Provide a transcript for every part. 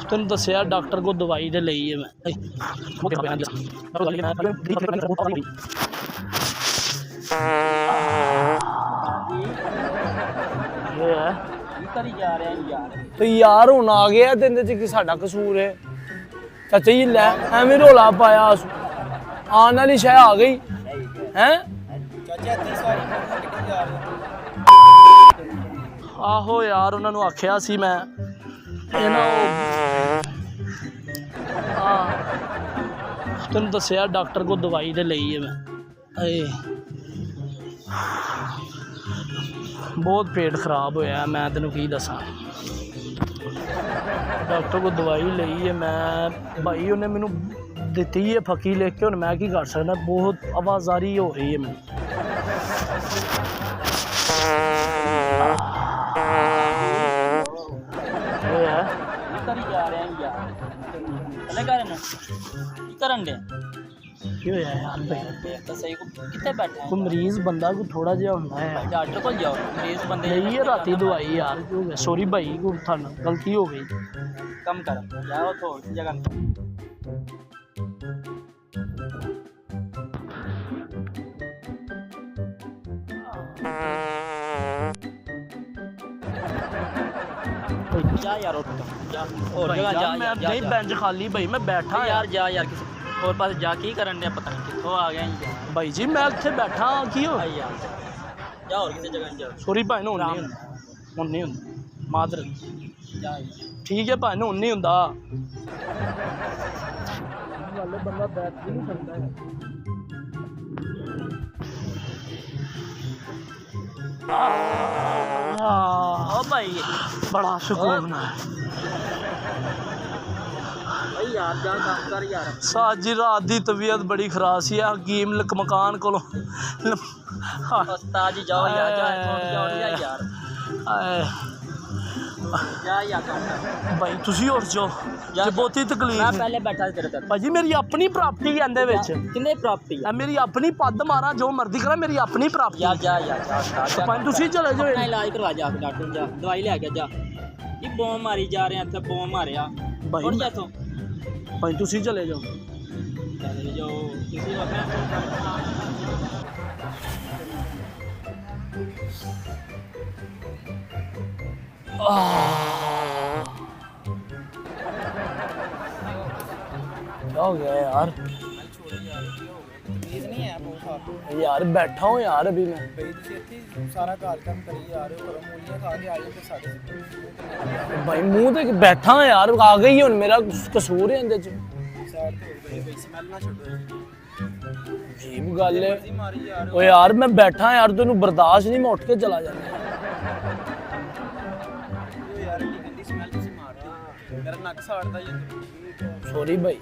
तेन दसिया डॉक्टर को दवाई दे लई है मैं तो यार हुण आ गया तेरे च की साडा कसूर है चाचा जी लै एवें रौला पाया आने वाली शह आ गई हैं आहो यार उन्होंने आख्या सी मैं तेन दसिया डॉक्टर को दवाई दे लई है मैं बहुत पेट खराब होया मैं तेनों की दसा डॉक्टर को दवाई लई है मैं भाई उन्हें मैनू दिती है फकी लिख के हुण मैं की कर सकदा बहुत आवाजारी हो रही है मैनू कोई मरीज बंदा को थोड़ा जिहा होंदा है डॉक्टर को जाओ मरीज बंदे नहीं है राती दवाई यार सॉरी भाई को थाना गलती हो गई कम कर जाओ थोड़ी जगह जा यार उठ जा और जगह जा मैं नहीं बेंच खाली भाई मैं बैठा यार जा यार किसी और पास जा की करन दे पता नहीं कित्थों आ गया यार भाई जी मैं इत्थे बैठा की हो यार जा और किसी जगह जा सॉरी भाई ने हुण नहीं हुंदा मादर जा ठीक है भाई ने हुण नहीं हुंदा गल बंदा बैठ भी नहीं सकदा है ओ भाई बड़ा सुकून है भाई यार जा काम कर यार साजी रात की तबीयत बड़ी खराब सी हकीम मकान को उस्ताद जी जाओ यार जा जाओ यार जा यार काम कर भाई तुसी उठ जाओ जे बहुती तकलीफ मैं पहले बैठा तेरे तक भाजी मेरी अपनी प्राप्ति है अंदर विच किन्ने प्रॉपर्टी है मेरी अपनी पद मारा जो मर्जी करा मेरी अपनी प्राप्ति यार जा यार जा भाई तुसी चले जाओ अपना इलाज करवा जा डॉक्टर जा दवाई ले के जा ये बॉम मारी जा रहे हैं इत्थे बॉम मारिया भाई उठ जा तू भाई तुसी चले जाओ चले जाओ किसी अपने क्या हो गया यार यार बैठा हूँ यार अभी मैं सारा कार्यक्रम करी जा रहे हो मूलियां खा के आए थे सारे भाई मुंह ते बैठा हूँ यार आ गई हुण मेरा कसूर है इंदे च साइड ते हो गई स्मेल ना छोड़ो अजीब गल है ओ यार मैं बैठा यार तेनू बर्दाश्त नहीं मैं उठ के चला जाना यार की गंदी स्मेल तुसी मार रहे मेरा नक साड़दा ये सॉरी भाई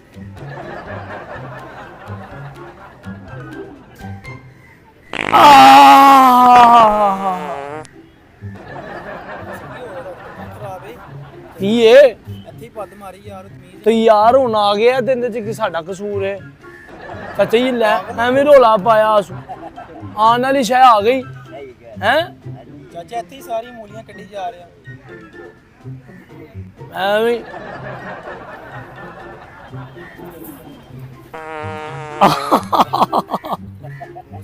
ये ਇੱਥੇ ਪੱਦ ਮਾਰੀ ਯਾਰ ਤਮੀਜ਼ तो यार हुण आ गया तेरे च की साडा कसूर है चाचा जी लै एवें रौला पाया आने वाली शह आ गई हैं ਚਾਚਾ ਇੱਥੇ ਹੀ ਸਾਰੀ ਮੂਲੀਆਂ ਕੱਢੀ ਜਾ ਰਹੇ ਆ एवें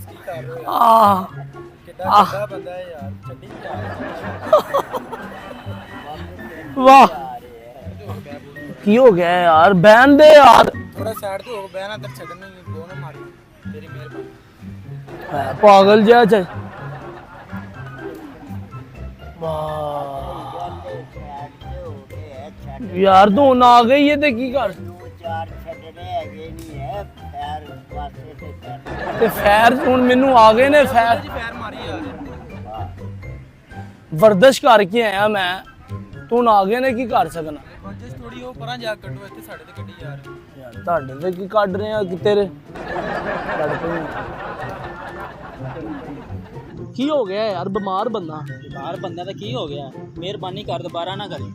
ਕੀ ਕਰ ਰਹੇ ਹੋ आह ਕਿੱਡਾ ਚੰਗਾ ਬੰਦਾ ਹੈ ਯਾਰ ਛੱਡੀ ਯਾਰ वाह की हो गया यार बहन दे यार ਥੋੜਾ ਸਾਈਡ ਤੇ ਹੋ ਬਹਿਣਾ ਤੇ ਛੱਡਣਾ ਹੀ ਦੋਨੋਂ ਮਾਰੀ ਤੇਰੀ ਮਿਹਰਬਾਨੀ पागल जा चाहे वाह यार तू हुण आ गई है ते की कर ते फैर हुण मैनू आ गए ने फैर ਪੈਰ ਮਾਰੀ ਯਾਰ वर्जिश करके आया मैं तू हुण आ गए ने की कर सकना ਵਰਜਿਸ਼ ਥੋੜੀ ਉਹ ਪਰਾਂ ਜਾ ਕੱਢੋ ਇੱਥੇ ਸਾਡੇ ਤੇ ਕੱਢੀ ਜਾ ਰਹੇ यार ਤੁਹਾਡੇ ਤੇ ਕੀ ਕੱਢ ਰਹੇ ਆ ਕਿ ਤੇਰੇ ਕੱਢ ਪਏ ਕੀ ਹੋ ਗਿਆ ਯਾਰ ਬਿਮਾਰ ਬੰਦਾ ਬਾਹਰ ਬੰਦਾ ਤਾਂ ਕੀ ਹੋ ਗਿਆ ਮਿਹਰਬਾਨੀ ਕਰ ਦੁਬਾਰਾ ਨਾ ਕਰੀ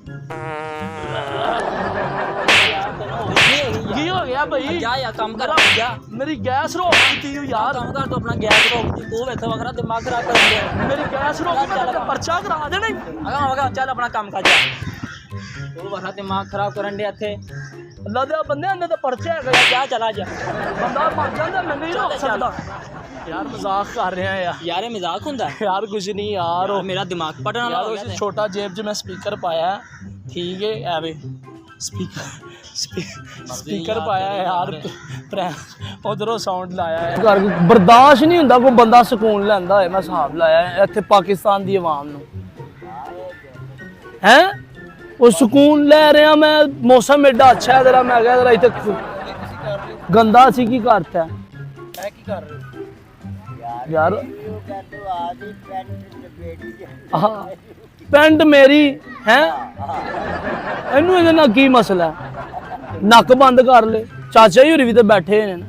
ਕੀ ਹੋ ਗਿਆ ਭਾਈ ਜਾ ਯਾਰ ਕੰਮ ਕਰ ਜਾ ਮੇਰੀ ਗੈਸ ਰੋਕ ਦਿੱਤੀ ਓ ਯਾਰ ਕੰਮ ਕਰ ਤੂੰ ਆਪਣਾ ਗੈਸ ਰੋਕ ਤੂੰ ਇੱਥੇ ਵਗਰਾ ਦਿਮਾਗ ਖਰਾਬ ਕਰ ਰਿਹਾ ਮੇਰੀ ਗੈਸ ਰੋਕ ਮੈਂ ਤਾਂ ਪਰਚਾ ਕਰਾ ਦੇਣਾ ਈ। ਅਗਾ ਚੱਲ ਆਪਣਾ ਕੰਮ ਕਰ ਜਾ ਤੂੰ ਵਗਰਾ ਦਿਮਾਗ ਖਰਾਬ ਕਰਨ ਦੇ ਇੱਥੇ ਅੱਲਾ ਦੇ ਬੰਦੇ ਅੰਦਰ ਤਾਂ ਪਰਚਾ ਹੈਗਾ ਜਾ ਚਲਾ ਜਾ ਬੰਦਾ ਮਰ ਜਾਂਦਾ ਮੈਂ ਨਹੀਂ ਰੋਕ ਸਕਦਾ ਯਾਰ ਮਜ਼ਾਕ ਕਰ ਰਿਹਾ ਯਾਰ ਯਾਰ ਇਹ ਮਜ਼ਾਕ ਹੁੰਦਾ ਯਾਰ ਕੁਝ ਨਹੀਂ ਯਾਰ ਉਹ ਮੇਰਾ ਦਿਮਾਗ ਪਟਣ ਵਾਲਾ ਯਾਰ ਹੋ ਉਸ ਗਿਆ ਛੋਟਾ ਜੇਬ 'ਚ ਮੈਂ ਸਪੀਕਰ ਪਾਇਆ ਠੀਕ ਹੈ ਐਵੇਂ ਸਪੀਕਰ ਪਾਇਆ ਯਾਰ ਉਧਰੋਂ ਸਾਊਂਡ ਲਾਇਆ ਬਰਦਾਸ਼ਤ ਨਹੀਂ ਹੁੰਦਾ ਕੋਈ ਬੰਦਾ ਸਕੂਨ ਲੈਂਦਾ ਹੋਏ ਮੈਂ ਹਿਸਾਬ ਲਾਇਆ ਇੱਥੇ ਪਾਕਿਸਤਾਨ ਦੀ ਆਵਾਮ ਨੂੰ ਹੈ ਉਹ ਸਕੂਨ ਲੈ ਰਿਹਾ ਮੈਂ ਮੌਸਮ ਐਡਾ ਅੱਛਾ ਹੈ ਜਰਾ ਮੈਂ ਕਿਹਾ ਜਰਾ ਇੱਥੇ ਗੰਦਾ ਸੀ ਕੀ ਕਰਤਾ ਮੈਂ ਕੀ ਕਰ ਰਹੇ ਹੋ ਯਾਰ ਪੈਂਟ ਮੇਰੀ ਹੈ ਇਹਨੂੰ ਇਹਦੇ ਨਾਲ ਕੀ ਮਸਲਾ ਹੈ ਨੱਕ ਬੰਦ ਕਰ ਲੈ ਚਾਚਾ ਜੀ ਹੋਰੀ ਵੀ ਤਾਂ ਬੈਠੇ ਨੇ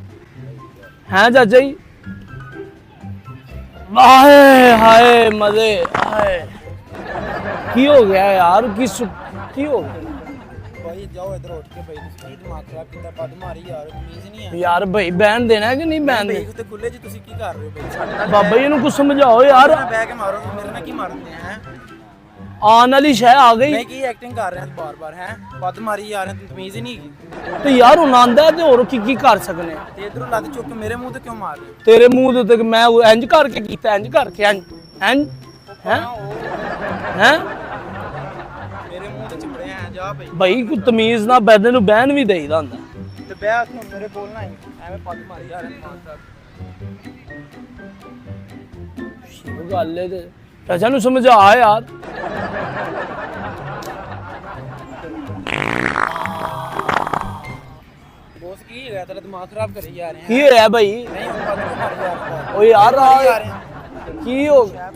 ਹੈ ਚਾਚਾ ਜੀ ਹਾਏ ਹਾਏ ਮਜ਼ੇ ਹਾਏ ਕੀ ਹੋ ਗਿਆ ਯਾਰ ਕੀ ਹੋ ਗਿਆ ਭਾਈ ਜਾਓ ਇੱਧਰ ਉੱਠ ਕੇ ਭਾਈ ਤੁਸੀਂ ਕੀ ਦਿਮਾਗ ਖਰਾਬ ਕੀਤਾ ਪੱਦ ਮਾਰੀ ਯਾਰ ਤਮੀਜ਼ ਨਹੀਂ ਆ ਯਾਰ ਭਾਈ ਬਹਿਣ ਦੇਣਾ ਕਿ ਨਹੀਂ ਬਹਿਣ ਭਾਈ ਦੇ ਤੇ ਖੁੱਲੇ ਜੀ ਤੁਸੀਂ ਕੀ ਕਰ ਰਹੇ ਹੋ ਭਾਈ ਸਾਡੇ ਨਾਲ ਬਾਬਾ ਜੀ ਇਹਨੂੰ ਕੁਝ ਸਮਝਾਓ ਯਾਰ ਬਹਿ ਕੇ ਮਾਰੋ ਮੇਰੇ ਨਾਲ ਕੀ ਮਾਰਦੇ ਹੈ ਆਉਣ ਵਾਲੀ ਸ਼ੈ ਆ ਗਈ ਮੈਂ ਕੀ ਐਕਟਿੰਗ ਕਰ ਰਿਹਾ ਬਾਰ-ਬਾਰ ਹੈ ਪੱਦ ਮਾਰੀ ਯਾਰ ਤੈਨੂੰ ਤਮੀਜ਼ ਹੀ ਨਹੀਂ ਹੈਗੀ ਤੇ ਯਾਰ ਹੁਣ ਆਂਦਾ ਤੇ ਹੋਰ ਕੀ ਕਰ ਸਕਨੇ ਆ ਤੇ ਇਧਰੋਂ ਲੱਤ ਚੁੱਕ ਕੇ ਮੇਰੇ ਮੂੰਹ ਤੇ ਕਿਉਂ ਮਾਰ ਰਹੇ ਹੋ ਤੇਰੇ ਮੂੰਹ ਦੇ ਉੱਤੇ ਮੈਂ ਇੰਜ ਕਰਕੇ ਕੀਤਾ ਇੰਜ ਕਰਕੇ ਇੰਜ ਇੰਜ ਹੈ ਹੈ ਮੇਰੇ ਮੂੰਹ ਤੇ ਚਿਪੜਿਆ ਹੈ ਜਾ ਭਾਈ ਭਾਈ ਕੋਈ ਤਮੀਜ਼ ਨਾਲ ਬੰਦੇ ਨੂੰ ਬਹਿਣ ਵੀ ਦੇਈਦਾ ਹੁੰਦਾ ਤੇ ਬਹਿ ਤੂੰ ਮੇਰੇ ਕੋਲ ਨਾ ਆਈ ਐਵੇਂ ਪੱਦ ਮਾਰੀ ਯਾਰ ਦਿਮਾਗ ਖਰਾਬ ਉਹ ਗੱਲ ਹੈ ਤੇ ਚਾਚਾ ਨੂੰ ਸਮਝਾ ਯਾਰ ਬੋਸ ਕੀ ਹੈਗਾ ਤੇਰਾ ਦਿਮਾਗ ਖਰਾਬ ਕਰੀ ਜਾ ਰਹੇ ਕੀ ਹੋਇਆ ਭਾਈ ਨਹੀਂ ਹੁਣ ਪੱਦ ਕਿਉਂ ਮਾਰੀ ਯਾਰ ਓ ਯਾਰ ਮਾਰੀ ਜਾ ਰਹੇ ਕੀ ਹੋ ਗਿਆ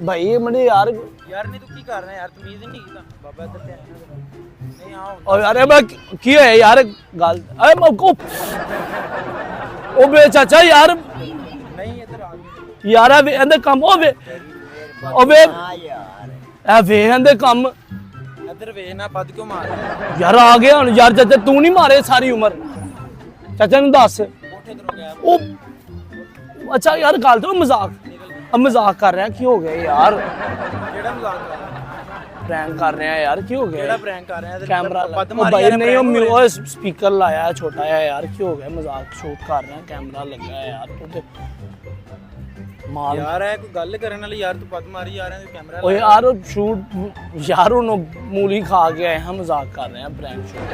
ਭਾਈ ਮਨੇ ਯਾਰ ਯਾਰ ਨਹੀਂ ਤੂੰ ਕੀ ਕਰ ਰਿਹਾ ਯਾਰ ਤਮੀਜ਼ ਨਹੀਂ ਕੀਤਾ ਬਾਬਾ ਇੱਧਰ ਤੇ ਨਹੀਂ ਆਓ ਓ ਯਾਰ ਇਹ ਮੈਂ ਕੀ ਹੋਇਆ ਯਾਰ ਗੱਲ ਏ ਮੌਕੂ ਉਹ ਬੇ ਚਾਚਾ ਯਾਰ ਨਹੀਂ ਇੱਧਰ ਆ ਯਾਰ ਇਹ ਇਹਦੇ ਕੰਮ ਹੋਵੇ ਓਵੇ ਇਹ ਵੇ ਇਹਦੇ ਕੰਮ ਇੱਧਰ ਵੇਖ ਨਾ ਪੱਦ ਕਿਉਂ ਮਾਰ ਰਿਹਾ ਯਾਰ ਆ ਗਿਆ ਹੁਣ ਯਾਰ ਚਾਚਾ ਤੂੰ ਨਹੀਂ ਮਾਰੇ ਸਾਰੀ ਉਮਰ ਚਾਚਾ ਨੂੰ ਦੱਸ ਕੋਠੇ ਤੋਂ ਗਿਆ ਉਹ ਅੱਛਾ ਯਾਰ ਗੱਲ ਤੋਂ ਮਜ਼ਾਕ ਕਰ ਰਿਹਾ ਕੀ ਹੋ ਗਿਆ ਯਾਰ ਕਿਹੜਾ ਮਜ਼ਾਕ ਕਰ ਰਿਹਾ ਪ੍ਰੈਂਕ ਕਰ ਰਿਹਾ ਯਾਰ ਕੀ ਹੋ ਗਿਆ ਕਿਹੜਾ ਪ੍ਰੈਂਕ ਕਰ ਰਿਹਾ ਕੈਮਰਾ ਪੱਦ ਉਹ ਮਾਰੀ ਭਾਈ ਯਾਰ ਨਹੀਂ ਉਹ ਸਪੀਕਰ ਲਾਇਆ ਛੋਟਾ ਜਿਹਾ ਯਾਰ ਕੀ ਹੋ ਗਿਆ ਮਜ਼ਾਕ ਸ਼ੂਟ ਕਰ ਰਿਹਾ ਕੈਮਰਾ ਲੱਗਾ ਹੈ ਯਾਰ ਤੂੰ ਤੇ ਮਾਲ ਯਾਰ ਇਹ ਕੋਈ ਗੱਲ ਕਰਨ ਵਾਲੀ ਯਾਰ ਤੂੰ ਪੱਦ ਮਾਰੀ ਜਾ ਰਿਹਾ ਤੂੰ ਕੈਮਰਾ ਓਏ ਯਾਰ ਉਹ ਸ਼ੂਟ ਯਾਰ ਉਹਨੂੰ ਮੂਲੀ ਖਾ ਕੇ ਆਏ ਹਾਂ ਮਜ਼ਾਕ ਕਰ ਰਹੇ ਹਾਂ ਪ੍ਰੈਂਕ ਸ਼ੂਟ